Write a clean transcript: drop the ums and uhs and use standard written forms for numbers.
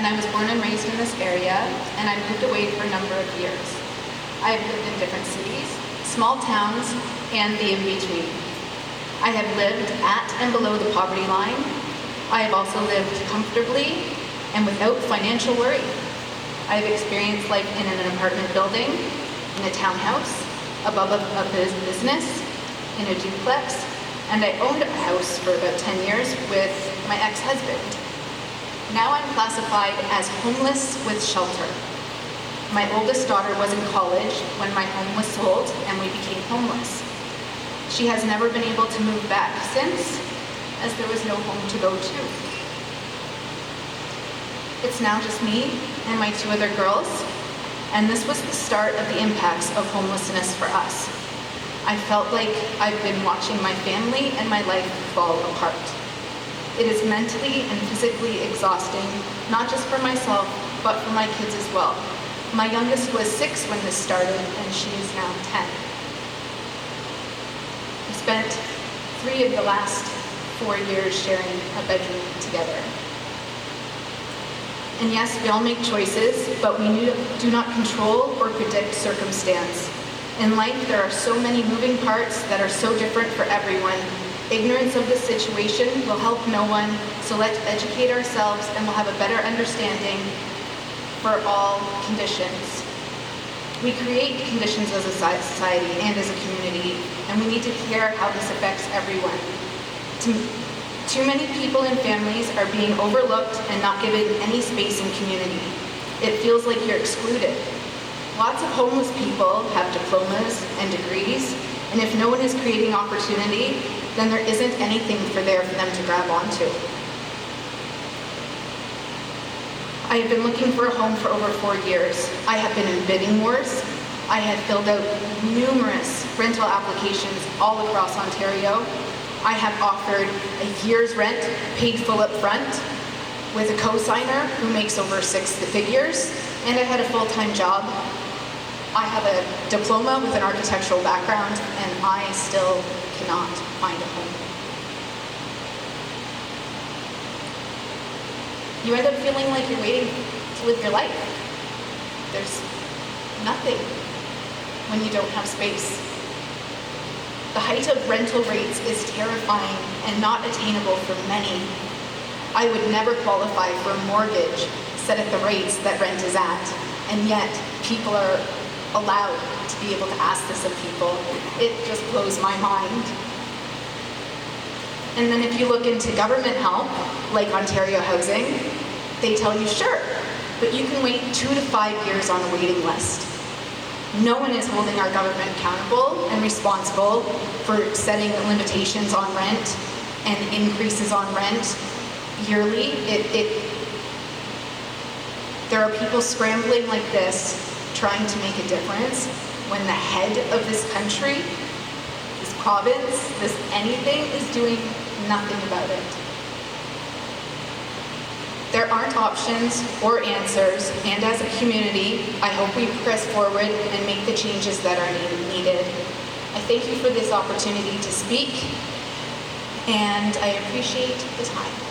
and I was born and raised in this area, and I moved away for a number of years. I have lived in different cities, small towns, and the in-between. I have lived at and below the poverty line. I have also lived comfortably and without financial worry. I have experienced life in an apartment building, in a townhouse, above a business, in a duplex, and I owned a house for about 10 years with my ex-husband. Now I'm classified as homeless with shelter. My oldest daughter was in college when my home was sold and we became homeless. She has never been able to move back since, as there was no home to go to. It's now just me and my 2 other girls, and this was the start of the impacts of homelessness for us. I felt like I've been watching my family and my life fall apart. It is mentally and physically exhausting, not just for myself, but for my kids as well. My youngest was 6 when this started, and she is now 10. We spent 3 of the last 4 years sharing a bedroom together. And yes, we all make choices, but we do not control or predict circumstance. In life, there are so many moving parts that are so different for everyone. Ignorance of the situation will help no one, so let's educate ourselves and we'll have a better understanding for all conditions. We create conditions as a society and as a community, and we need to hear how this affects everyone. Too many people and families are being overlooked and not given any space in community. It feels like you're excluded. Lots of homeless people have diplomas and degrees, and if no one is creating opportunity, then there isn't anything for them to grab onto. I have been looking for a home for over 4 years. I have been in bidding wars. I have filled out numerous rental applications all across Ontario. I have offered a year's rent paid full up front with a co-signer who makes over 6 figures, and I had a full-time job. I have a diploma with an architectural background, and I still cannot find a home. You end up feeling like you're waiting to live your life. There's nothing when you don't have space. The height of rental rates is terrifying and not attainable for many. I would never qualify for a mortgage set at the rates that rent is at, and yet people are allowed to be able to ask this of people. It just blows my mind. And then if you look into government help, like Ontario Housing, they tell you, sure, but you can wait 2 to 5 years on a waiting list. No one is holding our government accountable and responsible for setting limitations on rent and increases on rent yearly. There are people scrambling like this, trying to make a difference, when the head of this country, this province, this anything, is doing nothing about it. There aren't options or answers, and as a community, I hope we press forward and make the changes that are needed. I thank you for this opportunity to speak, and I appreciate the time.